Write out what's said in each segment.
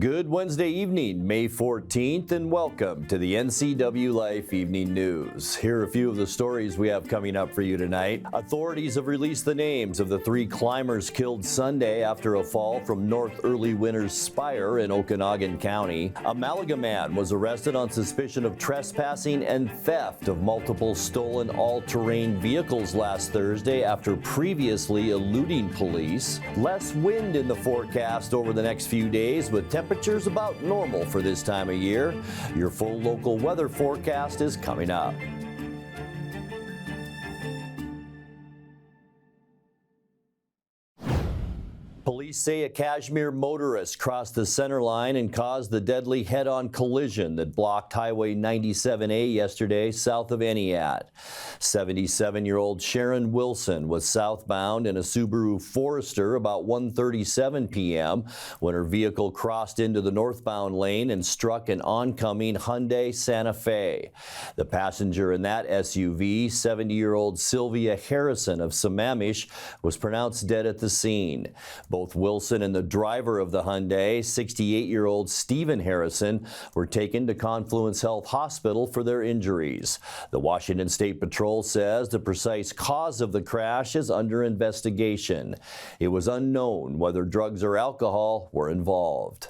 Good Wednesday evening, May 14th, and welcome to the NCWLIFE Evening News. Here are a few of the stories we have coming up for you tonight. Authorities have released the names of the 3 climbers killed Sunday after a fall from North Early Winters Spire in Okanogan County. A Malaga man was arrested on suspicion of trespassing and theft of multiple stolen all-terrain vehicles last Thursday after previously eluding police. Less wind in the forecast over the next few days, with temperatures about normal for this time of year. Your full local weather forecast is coming up. Police say a Cashmere motorist crossed the centerline and caused the deadly head-on collision that blocked Highway 97A yesterday south of Entiat. 77-year-old Sharon Wilson was southbound in a Subaru Forester about 1:37 p.m. when her vehicle crossed into the northbound lane and struck an oncoming Hyundai Santa Fe. The passenger in that SUV, 70-year-old Sylvia Harrison of Sammamish, was pronounced dead at the scene. Both Wilson and the driver of the Hyundai, 68-year-old Stephen Harrison, were taken to Confluence Health Hospital for their injuries. The Washington State Patrol says the precise cause of the crash is under investigation. It was unknown whether drugs or alcohol were involved.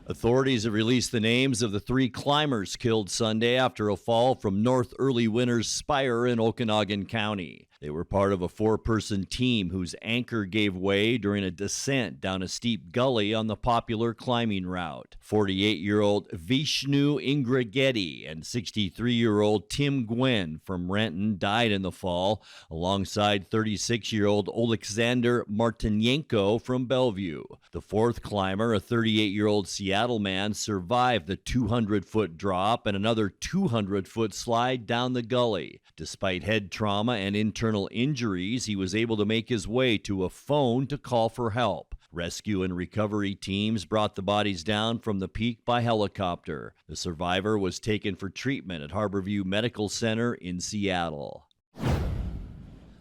Authorities have released the names of the 3 climbers killed Sunday after a fall from North Early Winters Spire in Okanogan County. They were part of a 4-person team whose anchor gave way during a descent down a steep gully on the popular climbing route. 48-year-old Vishnu Ingrageti and 63-year-old Tim Gwen from Renton died in the fall, alongside 36-year-old Alexander Martinenko from Bellevue. The 4th climber, a 38-year-old Seattle man, survived the 200-foot drop and another 200-foot slide down the gully. Despite head trauma and internal injuries, he was able to make his way to a phone to call for help. Rescue and recovery teams brought the bodies down from the peak by helicopter. The survivor was taken for treatment at Harborview Medical Center in Seattle.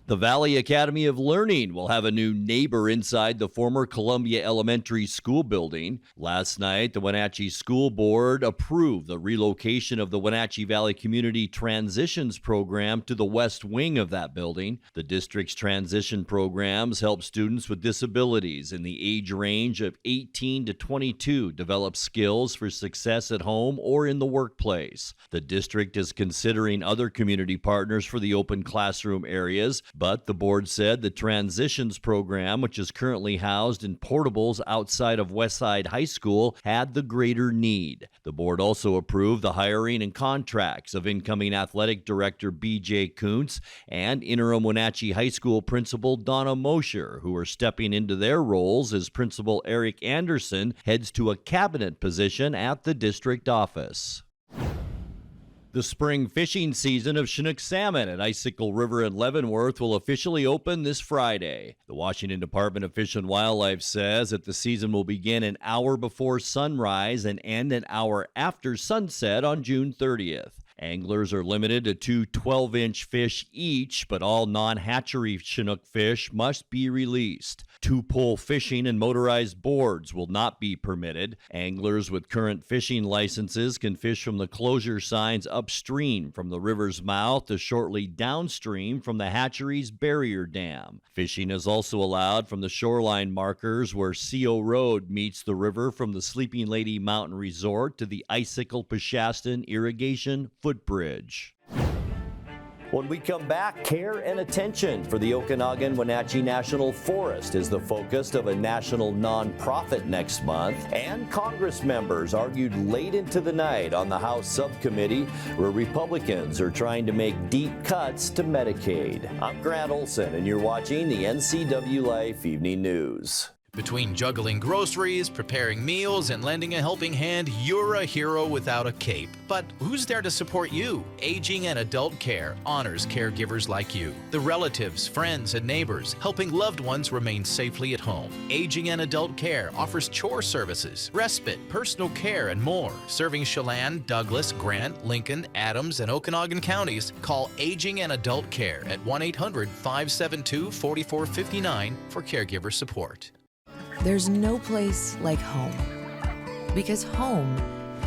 The Valley Academy of Learning will have a new neighbor inside the former Columbia Elementary School building. Last night, the Wenatchee School Board approved the relocation of the Wenatchee Valley Community Transitions Program to the west wing of that building. The district's transition programs help students with disabilities in the age range of 18 to 22 develop skills for success at home or in the workplace. The district is considering other community partners for the open classroom areas, but the board said the Transitions program, which is currently housed in portables outside of Westside High School, had the greater need. The board also approved the hiring and contracts of incoming athletic director B.J. Kuntz and interim Wenatchee High School principal Donna Mosher, who are stepping into their roles as Principal Eric Anderson heads to a cabinet position at the district office. The spring fishing season of Chinook salmon at Icicle River in Leavenworth will officially open this Friday. The Washington Department of Fish and Wildlife says that the season will begin an hour before sunrise and end an hour after sunset on June 30th. Anglers are limited to 2 12-inch fish each, but all non-hatchery Chinook fish must be released. 2-pole fishing and motorized boards will not be permitted. Anglers with current fishing licenses can fish from the closure signs upstream from the river's mouth to shortly downstream from the hatchery's barrier dam. Fishing is also allowed from the shoreline markers where CO Road meets the river from the Sleeping Lady Mountain Resort to the Icicle Peshastin Irrigation Footbridge. When we come back, care and attention for the Okanogan Wenatchee National Forest is the focus of a national nonprofit next month. And Congress members argued late into the night on the House subcommittee where Republicans are trying to make deep cuts to Medicaid. I'm Grant Olson, and you're watching the NCWLIFE Evening News. Between juggling groceries, preparing meals, and lending a helping hand, you're a hero without a cape. But who's there to support you? Aging and Adult Care honors caregivers like you, the relatives, friends, and neighbors, helping loved ones remain safely at home. Aging and Adult Care offers chore services, respite, personal care, and more. Serving Chelan, Douglas, Grant, Lincoln, Adams, and Okanogan counties, call Aging and Adult Care at 1-800-572-4459 for caregiver support. There's no place like home. Because home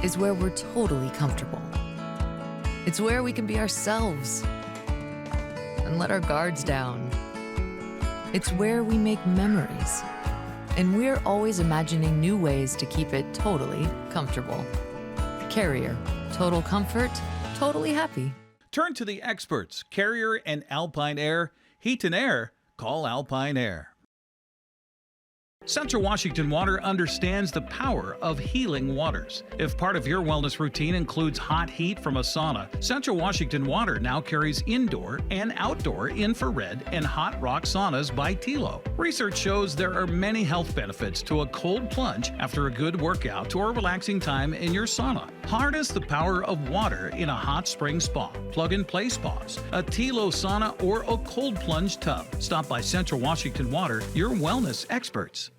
is where we're totally comfortable. It's where we can be ourselves and let our guards down. It's where we make memories. And we're always imagining new ways to keep it totally comfortable. Carrier, total comfort, totally happy. Turn to the experts, Carrier and Alpine Air. Heat and air, call Alpine Air. Central Washington Water understands the power of healing waters. If part of your wellness routine includes hot heat from a sauna, Central Washington Water now carries indoor and outdoor infrared and hot rock saunas by Tilo. Research shows there are many health benefits to a cold plunge after a good workout or relaxing time in your sauna. Harness the power of water in a hot spring spa, plug-and-play spas, a Tilo sauna, or a cold plunge tub. Stop by Central Washington Water, your wellness experts.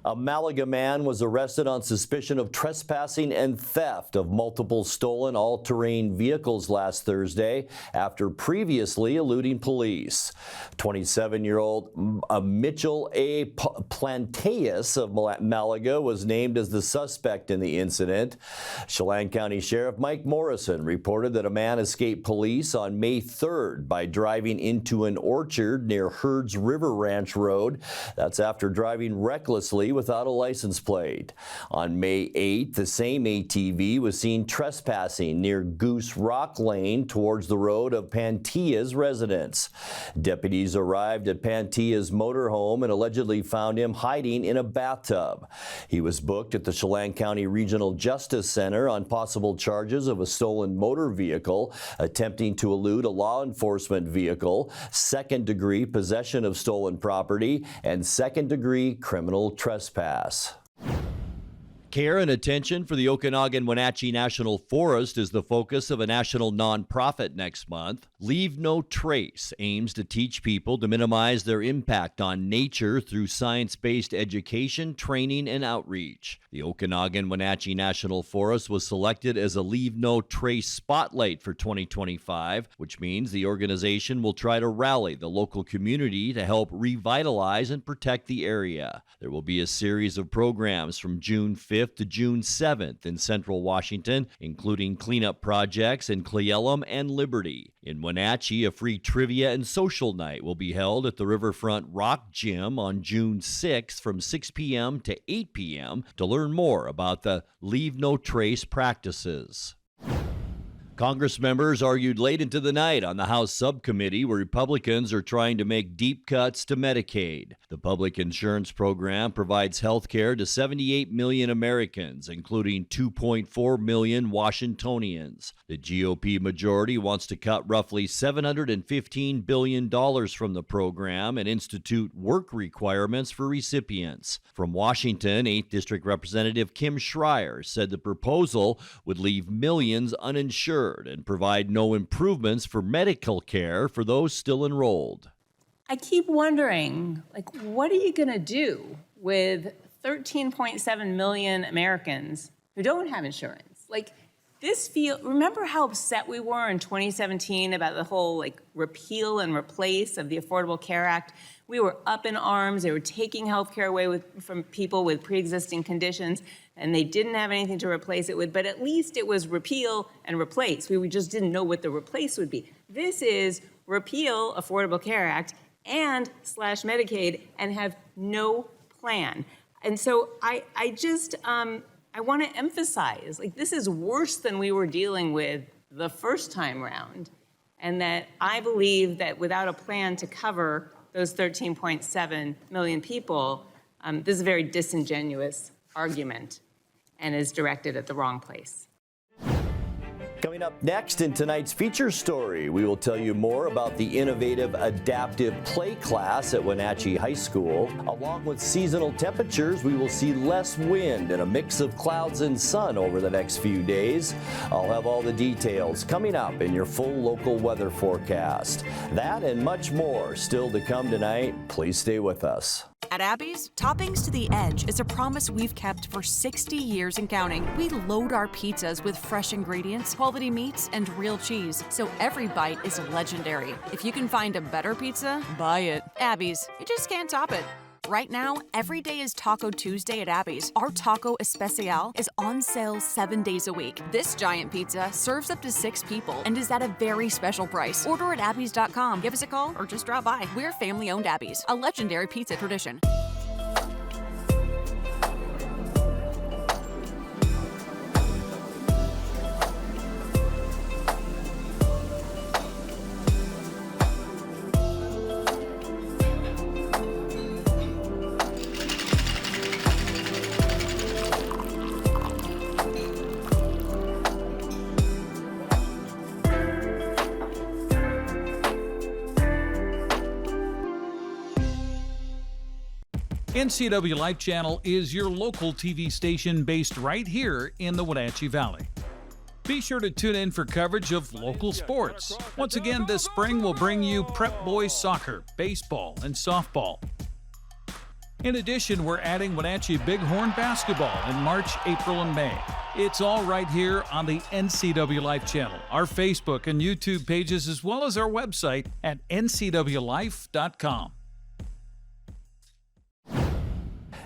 A Malaga man was arrested on suspicion of trespassing and theft of multiple stolen all-terrain vehicles last Thursday after previously eluding police. 27-year-old Mitchell A. Planteus of Malaga was named as the suspect in the incident. Chelan County Sheriff Mike Morrison reported that a man escaped police on May 3rd by driving into an orchard near Herds River Ranch Road. That's after driving recklessly without a license plate. On May 8th, the same ATV was seen trespassing near Goose Rock Lane towards the road of Pantia's residence. Deputies arrived at Pantia's motorhome and allegedly found him hiding in a bathtub. He was booked at the Chelan County Regional Justice Center on possible charges of a stolen motor vehicle, attempting to elude a law enforcement vehicle, second-degree possession of stolen property, and second-degree criminal trespass. Care and attention for the Okanogan Wenatchee National Forest is the focus of a national nonprofit next month. Leave No Trace aims to teach people to minimize their impact on nature through science-based education, training, and outreach. The Okanogan Wenatchee National Forest was selected as a Leave No Trace Spotlight for 2025, which means the organization will try to rally the local community to help revitalize and protect the area. There will be a series of programs from June 5th to June 7th in Central Washington, including cleanup projects in Cle Elum and Liberty. In Wenatchee, a free trivia and social night will be held at the Riverfront Rock Gym on June 6th from 6 p.m. to 8 p.m. to learn more about the Leave No Trace practices. Congress members argued late into the night on the House subcommittee where Republicans are trying to make deep cuts to Medicaid. The public insurance program provides health care to 78 million Americans, including 2.4 million Washingtonians. The GOP majority wants to cut roughly $715 billion from the program and institute work requirements for recipients. From Washington, 8th District Representative Kim Schreier said the proposal would leave millions uninsured and provide no improvements for medical care for those still enrolled. I keep wondering, what are you going to do with 13.7 million Americans who don't have insurance? Remember how upset we were in 2017 about the whole repeal and replace of the Affordable Care Act? We were up in arms. They were taking health care away from people with pre-existing conditions, and they didn't have anything to replace it with, but at least it was repeal and replace. We just didn't know what the replace would be. This is repeal Affordable Care Act and slash Medicaid and have no plan. And so I want to emphasize, this is worse than we were dealing with the first time round, and that I believe that without a plan to cover those 13.7 million people, this is a very disingenuous argument and is directed at the wrong place. Coming up next in tonight's feature story, we will tell you more about the innovative adaptive play class at Wenatchee High School. Along with seasonal temperatures, we will see less wind and a mix of clouds and sun over the next few days. I'll have all the details coming up in your full local weather forecast. That and much more still to come tonight. Please stay with us. At Abby's, Toppings to the Edge is a promise we've kept for 60 years and counting. We load our pizzas with fresh ingredients, quality meats, and real cheese, so every bite is legendary. If you can find a better pizza, buy it. Abby's, you just can't top it. Right now, every day is Taco Tuesday at Abby's. Our Taco Especial is on sale 7 days a week. This giant pizza serves up to 6 people and is at a very special price. Order at abbys.com. Give us a call or just drop by. We're family-owned Abby's, a legendary pizza tradition. NCWLIFE Channel is your local TV station based right here in the Wenatchee Valley. Be sure to tune in for coverage of local sports. Once again, this spring we'll bring you Prep Boys soccer, baseball, and softball. In addition, we're adding Wenatchee Bighorn basketball in March, April, and May. It's all right here on the NCWLIFE channel, our Facebook and YouTube pages, as well as our website at ncwlife.com.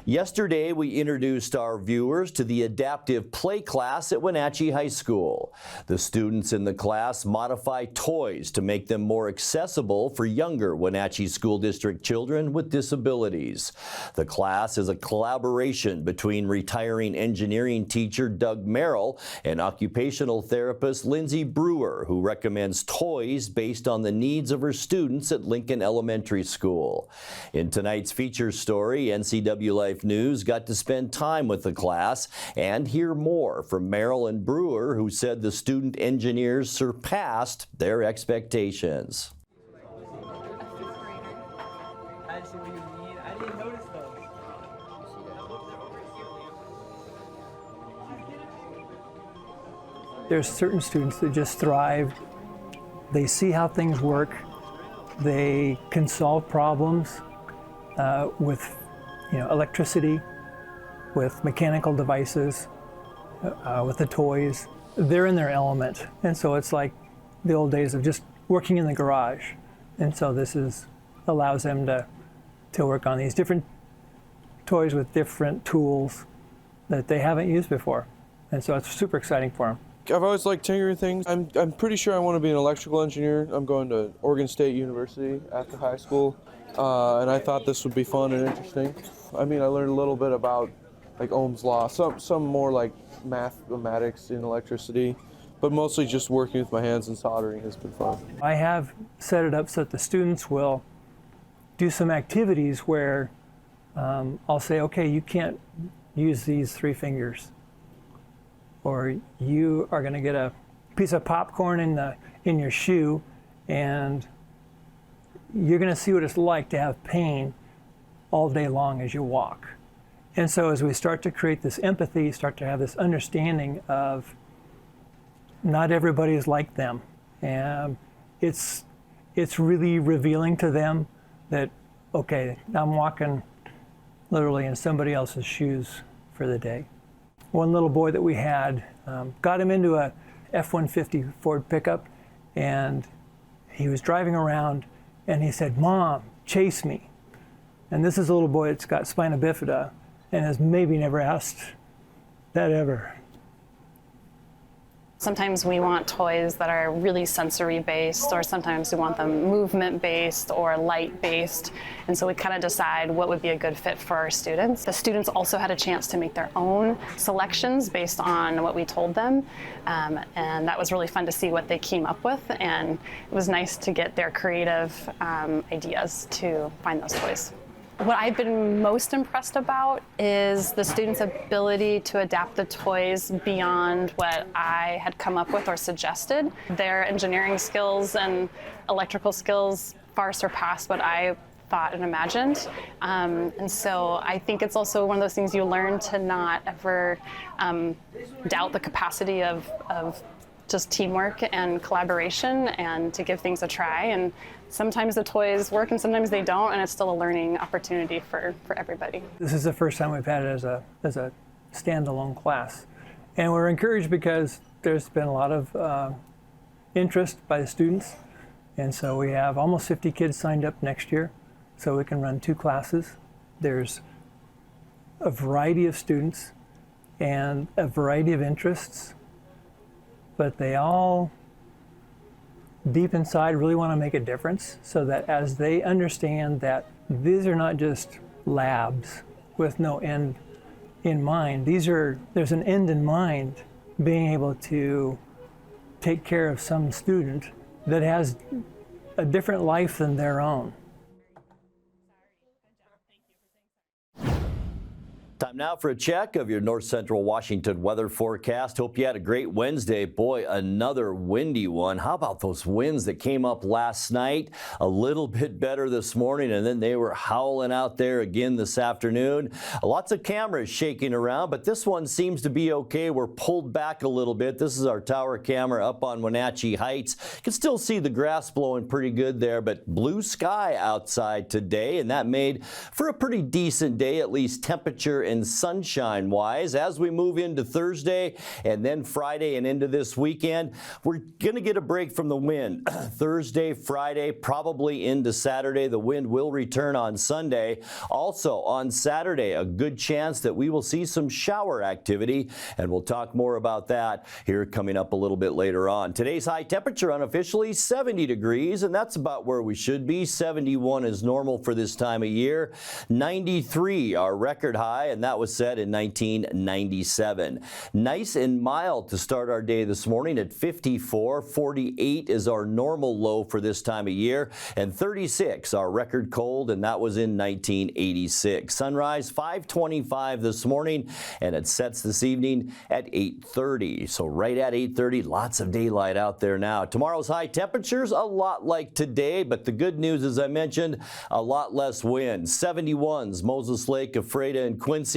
Yesterday, we introduced our viewers to the adaptive play class at Wenatchee High School. The students in the class modify toys to make them more accessible for younger Wenatchee School District children with disabilities. The class is a collaboration between retiring engineering teacher Doug Merrill and occupational therapist Lindsay Brewer, who recommends toys based on the needs of her students at Lincoln Elementary School. In tonight's feature story, NCWLIFE News got to spend time with the class and hear more from Merrill and Brewer, who said the student engineers surpassed their expectations. There's certain students that just thrive. They see how things work. They can solve problems with electricity, with mechanical devices, with the toys. They're in their element. And so it's like the old days of just working in the garage. And so this allows them to work on these different toys with different tools that they haven't used before. And so it's super exciting for them. I've always liked tinkering things. I'm pretty sure I want to be an electrical engineer. I'm going to Oregon State University after high school. And I thought this would be fun and interesting. I mean, I learned a little bit about like Ohm's law, some more like mathematics in electricity, but mostly just working with my hands and soldering has been fun. I have set it up so that the students will do some activities where I'll say, okay, you can't use these 3 fingers, or you are going to get a piece of popcorn in your shoe, and you're going to see what it's like to have pain all day long as you walk. And so as we start to create this empathy, start to have this understanding of not everybody is like them, and it's really revealing to them that, okay, I'm walking literally in somebody else's shoes for the day. One little boy that we had, got him into a F-150 Ford pickup, and he was driving around and he said, "Mom, chase me." And this is a little boy that's got spina bifida and has maybe never asked that ever. Sometimes we want toys that are really sensory based, or sometimes we want them movement based or light based. And so we kind of decide what would be a good fit for our students. The students also had a chance to make their own selections based on what we told them. And that was really fun to see what they came up with. And it was nice to get their creative ideas to find those toys. What I've been most impressed about is the students' ability to adapt the toys beyond what I had come up with or suggested. Their engineering skills and electrical skills far surpassed what I thought and imagined. And so I think it's also one of those things you learn to not ever doubt the capacity of just teamwork and collaboration, and to give things a try. And sometimes the toys work and sometimes they don't, and it's still a learning opportunity for everybody. This is the first time we've had it as a standalone class. And we're encouraged because there's been a lot of interest by the students. And so we have almost 50 kids signed up next year, so we can run 2 classes. There's a variety of students and a variety of interests, but they all deep inside really want to make a difference, so that as they understand that these are not just labs with no end in mind, there's an end in mind, being able to take care of some student that has a different life than their own. Time now for a check of your North Central Washington weather forecast. Hope you had a great Wednesday. Boy, another windy one. How about those winds that came up last night? A little bit better this morning, and then they were howling out there again this afternoon. Lots of cameras shaking around, but this one seems to be okay. We're pulled back a little bit. This is our tower camera up on Wenatchee Heights. You can still see the grass blowing pretty good there, but blue sky outside today, and that made for a pretty decent day, at least temperature and sunshine wise. As we move into Thursday and then Friday and into this weekend, we're going to get a break from the wind. Thursday, Friday, probably into Saturday. The wind will return on Sunday. Also on Saturday, a good chance that we will see some shower activity, and we'll talk more about that here coming up a little bit later on. Today's high temperature unofficially 70 degrees, and that's about where we should be. 71 is normal for this time of year. 93 our record high, and that was set in 1997. Nice and mild to start our day this morning at 54. 48 is our normal low for this time of year, and 36 our record cold, and that was in 1986. Sunrise 5:25 this morning, and it sets this evening at 8:30. So right at 8:30, lots of daylight out there now. Tomorrow's high temperatures a lot like today, but the good news, as I mentioned, a lot less wind. 71s Moses Lake, Ephrata, and Quincy.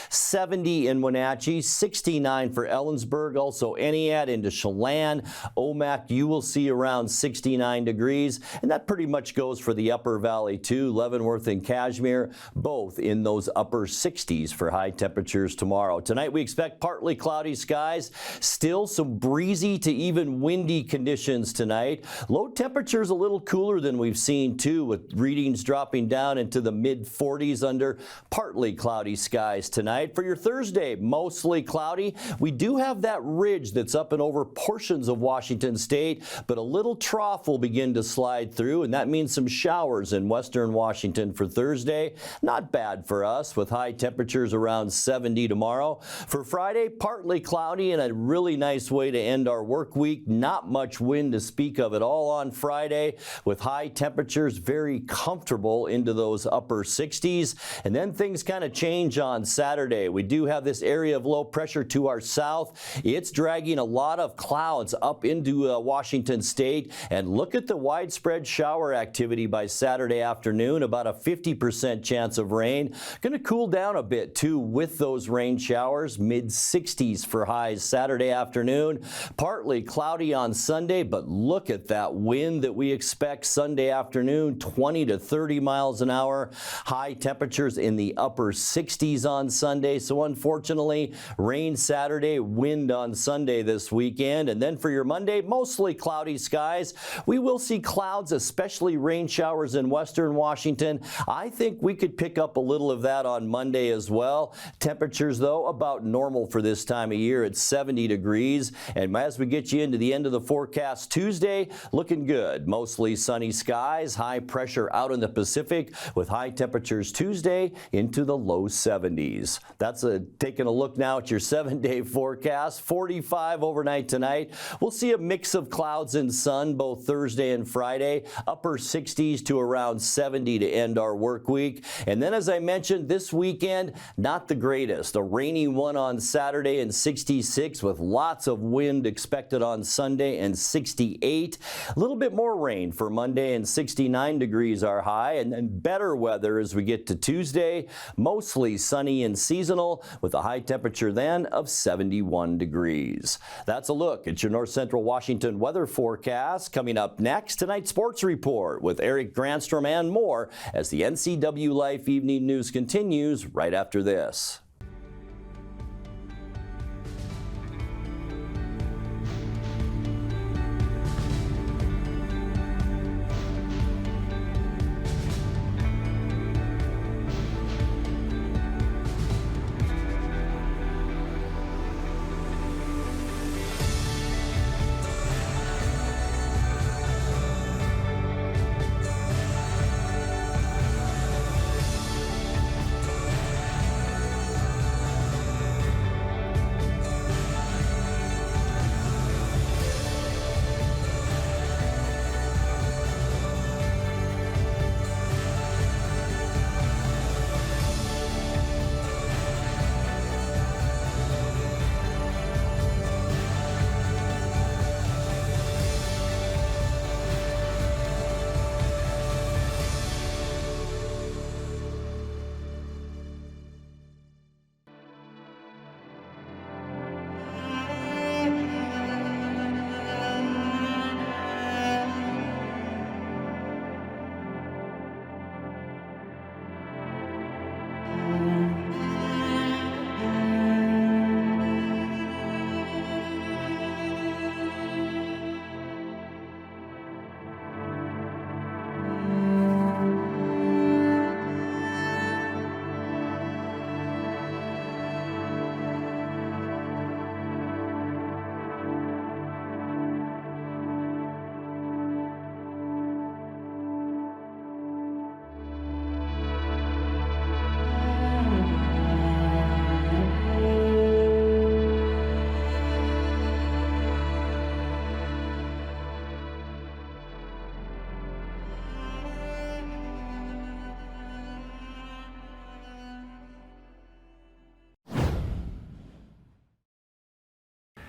70 in Wenatchee, 69 for Ellensburg, also Entiat into Chelan. Omak, you will see around 69 degrees, and that pretty much goes for the upper valley too. Leavenworth and Cashmere, both in those upper 60s for high temperatures tomorrow. Tonight we expect partly cloudy skies, still some breezy to even windy conditions tonight. Low temperatures a little cooler than we've seen too, with readings dropping down into the mid-40s under partly cloudy skies tonight. For your Thursday, mostly cloudy. We do have that ridge that's up and over portions of Washington State, but a little trough will begin to slide through, and that means some showers in western Washington for Thursday. Not bad for us, with high temperatures around 70 tomorrow. For Friday, partly cloudy and a really nice way to end our work week. Not much wind to speak of at all on Friday, with high temperatures very comfortable into those upper 60s. And then things kind of change on Saturday. We do have this area of low pressure to our south. It's dragging a lot of clouds up into Washington State, and look at the widespread shower activity by Saturday afternoon. About a 50% chance of rain. Going to cool down a bit too with those rain showers. Mid-60s for highs Saturday afternoon. Partly cloudy on Sunday, but look at that wind that we expect Sunday afternoon. 20 to 30 miles an hour. High temperatures in the upper 60s on Sunday. So unfortunately, rain Saturday, wind on Sunday this weekend. And then for your Monday, mostly cloudy skies. We will see clouds, especially rain showers in western Washington. I think we could pick up a little of that on Monday as well. Temperatures, though, about normal for this time of year at 70 degrees. And as we get you into the end of the forecast Tuesday, looking good. Mostly sunny skies, high pressure out in the Pacific, with high temperatures Tuesday into the low 70s. That's taking a look now at your 7-day forecast. 45 overnight tonight. We'll see a mix of clouds and sun both Thursday and Friday. Upper 60s to around 70 to end our work week. And then, as I mentioned, this weekend, not the greatest. A rainy one on Saturday and 66, with lots of wind expected on Sunday and 68. A little bit more rain for Monday, and 69 degrees are high. And then better weather as we get to Tuesday. Mostly sunny and seasonal, with a high temperature then of 71 degrees. That's a look at your North Central Washington weather forecast. Coming up next, tonight's sports report with Eric Granstrom and more as the NCWLIFE Evening News continues right after this.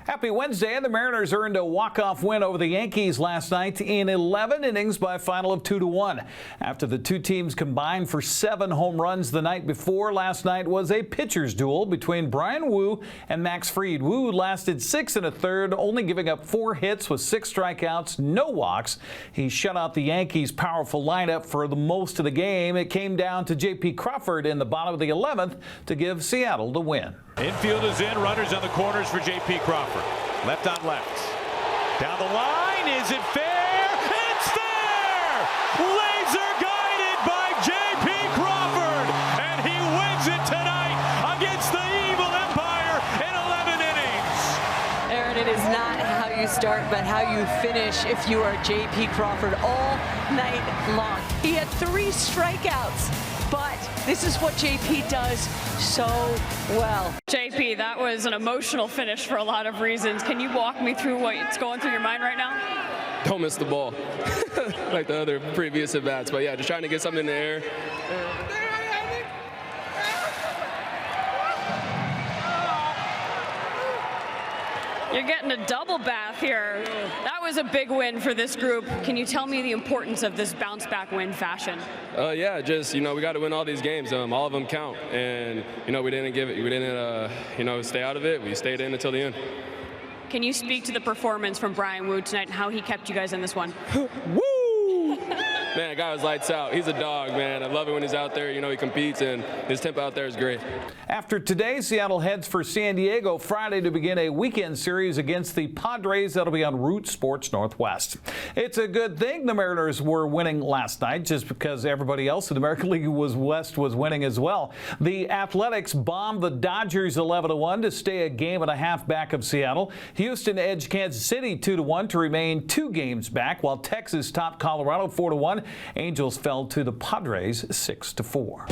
Happy Wednesday. The Mariners earned a walk-off win over the Yankees last night in 11 innings by a final of 2-1. After the two teams combined for 7 home runs the night before, last night was a pitcher's duel between Brian Wu and Max Fried. Wu lasted 6 1/3, only giving up 4 hits with 6 strikeouts, no walks. He shut out the Yankees' powerful lineup for the most of the game. It came down to J.P. Crawford in the bottom of the 11th to give Seattle the win. Infield is in, runners on the corners for J.P. Crawford. Left on left. Down the line, is it fair? It's there! Laser guided by J.P. Crawford, and he wins it tonight against the evil Empire in 11 innings. Aaron, it is not how you start, but how you finish if you are J.P. Crawford all night long. He had 3 strikeouts. But this is what JP does so well. JP, that was an emotional finish for a lot of reasons. Can you walk me through what's going through your mind right now? Don't miss the ball, like the other previous at-bats. But yeah, just trying to get something in the air. You're getting a double bath here. That was a big win for this group. Can you tell me the importance of this bounce back win fashion? Yeah, just, we got to win all these games. All of them count. And, we didn't stay out of it. We stayed in until the end. Can you speak to the performance from Brian Wu tonight and how he kept you guys in this one? Woo! Man, that guy was lights out. He's a dog, man. I love it when he's out there. He competes, and his tempo out there is great. After today, Seattle heads for San Diego Friday to begin a weekend series against the Padres. That'll be on Root Sports Northwest. It's a good thing the Mariners were winning last night, just because everybody else in the American League West was winning as well. The Athletics bombed the Dodgers 11-1 to stay a game and a half back of Seattle. Houston edged Kansas City 2-1 to remain 2 games back, while Texas topped Colorado 4-1. Angels fell to the Padres 6-4.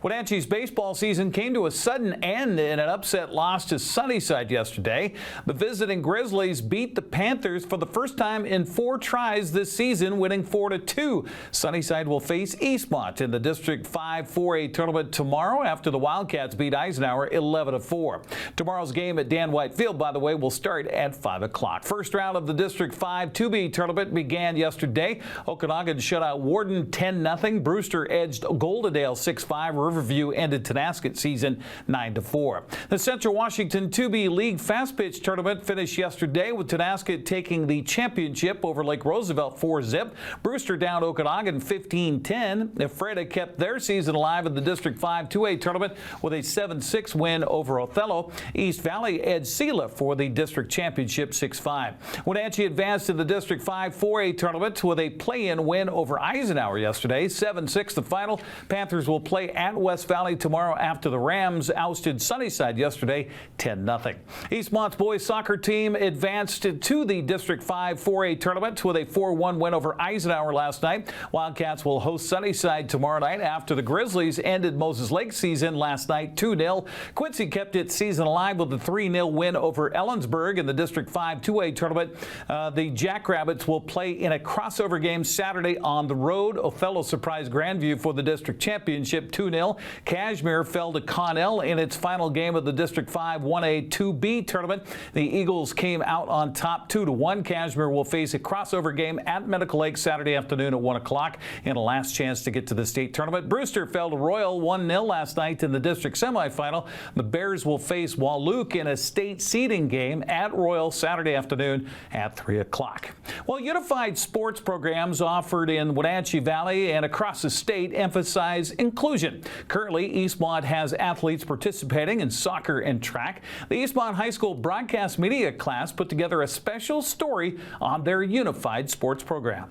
Wenatchee's baseball season came to a sudden end in an upset loss to Sunnyside yesterday. The visiting Grizzlies beat the Panthers for the first time in 4 tries this season, winning 4-2. Sunnyside will face Eastmont in the District 5 4A tournament tomorrow after the Wildcats beat Eisenhower 11-4. Tomorrow's game at Dan White Field, by the way, will start at 5 o'clock. First round of the District 5 2B tournament began yesterday. Okanogan shut out Warden 10-0. Brewster edged Goldendale 6-5. Riverview ended Tonasket season 9-4. The Central Washington 2B League Fast Pitch Tournament finished yesterday with Tonasket taking the championship over Lake Roosevelt 4-zip. Brewster downed Okanogan 15-10. Ephrata kept their season alive in the District 5 2A tournament with a 7-6 win over Othello. East Valley edged Sela for the district championship 6-5. Wenatchee advanced to the District 5 4A tournament with a play-in win over Eisenhower yesterday, 7-6 the final. Panthers will play at West Valley tomorrow after the Rams ousted Sunnyside yesterday 10-0. Eastmont's boys soccer team advanced to the District 5 4A tournament with a 4-1 win over Eisenhower last night. Wildcats will host Sunnyside tomorrow night after the Grizzlies ended Moses Lake's season last night 2-0. Quincy kept its season alive with a 3-0 win over Ellensburg in the District 5 2A tournament. The Jackrabbits will play in a crossover game Saturday on the road. Othello surprised Grandview for the district championship 2-0. Cashmere fell to Connell in its final game of the District 5 1A 2B tournament. The Eagles came out on top 2-1. Cashmere will face a crossover game at Medical Lake Saturday afternoon at 1 o'clock in a last chance to get to the state tournament. Brewster fell to Royal 1-0 last night in the district semifinal. The Bears will face Wahluke in a state seeding game at Royal Saturday afternoon at 3 o'clock. Well, unified sports programs offered in Wenatchee Valley and across the state emphasize inclusion. Currently, Eastmont has athletes participating in soccer and track. The Eastmont High School broadcast media class put together a special story on their unified sports program.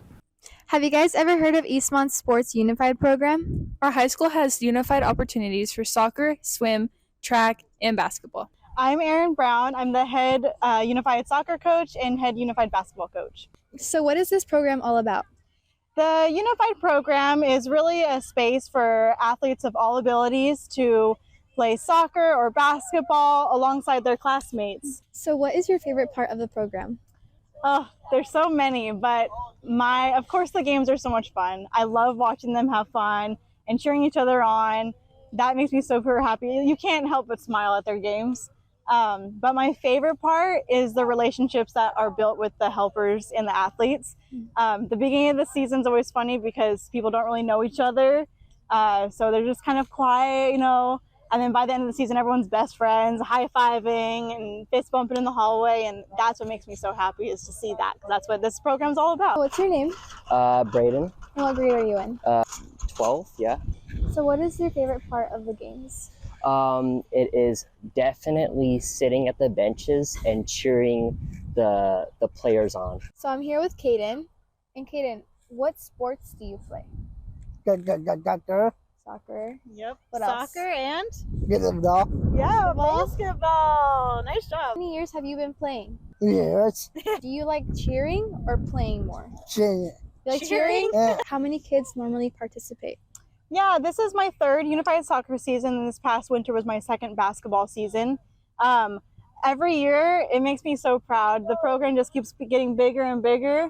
Have you guys ever heard of Eastmont's Sports Unified program? Our high school has unified opportunities for soccer, swim, track, and basketball. I'm Erin Brown. I'm the head unified soccer coach and head unified basketball coach. So what is this program all about? The unified program is really a space for athletes of all abilities to play soccer or basketball alongside their classmates. So what is your favorite part of the program? Oh, there's so many, but of course the games are so much fun. I love watching them have fun and cheering each other on. that makes me super happy. You can't help but smile at their games. But my favorite part is the relationships that are built with the helpers and the athletes. The beginning of the season is always funny because people don't really know each other. So they're just kind of quiet, you know, and then by the end of the season, everyone's best friends, high-fiving and fist bumping in the hallway. And that's what makes me so happy, is to see that, because that's what this program's all about. What's your name? Brayden. And what grade are you in? 12, yeah. So what is your favorite part of the games? It is definitely sitting at the benches and cheering the players on. So I'm here with Caden. And Caden, what sports do you play? Soccer. Yep. What else? Soccer and? Basketball. Yeah, basketball. Nice job. How many years have you been playing? Yes. Do you like cheering or playing more? Cheering. You like cheering? Yeah. How many kids normally participate? Yeah, this is my third unified soccer season, and this past winter was my second basketball season. Every year, it makes me so proud. The program just keeps getting bigger and bigger.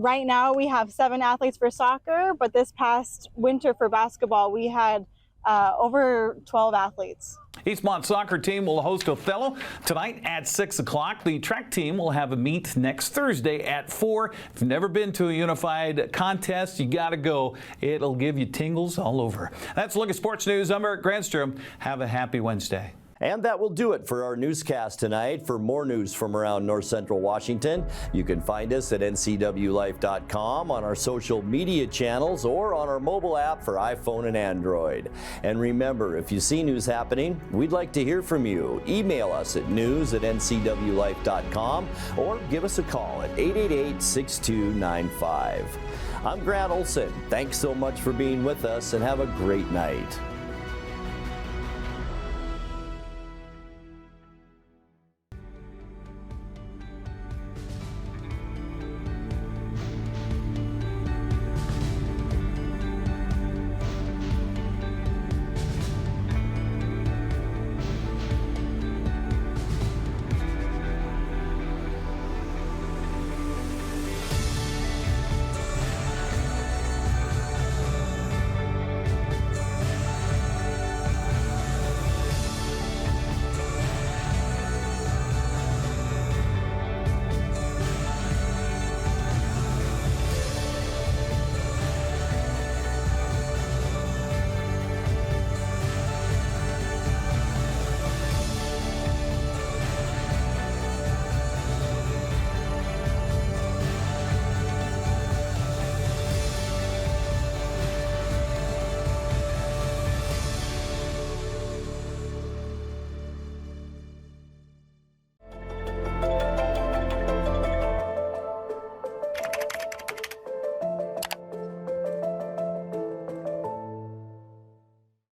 Right now, we have 7 athletes for soccer, but this past winter for basketball, we had over 12 athletes. Eastmont soccer team will host Othello tonight at 6 o'clock. The track team will have a meet next Thursday at 4. If you've never been to a unified contest, you got to go. It'll give you tingles all over. That's a look at sports news. I'm Eric Granstrom. Have a happy Wednesday. And that will do it for our newscast tonight. For more news from around North Central Washington, you can find us at NCWLIFE.com, on our social media channels, or on our mobile app for iPhone and Android. And remember, if you see news happening, we'd like to hear from you. Email us at news@ncwlife.com or give us a call at 888-6295. I'm Grant Olson. Thanks so much for being with us, and have a great night.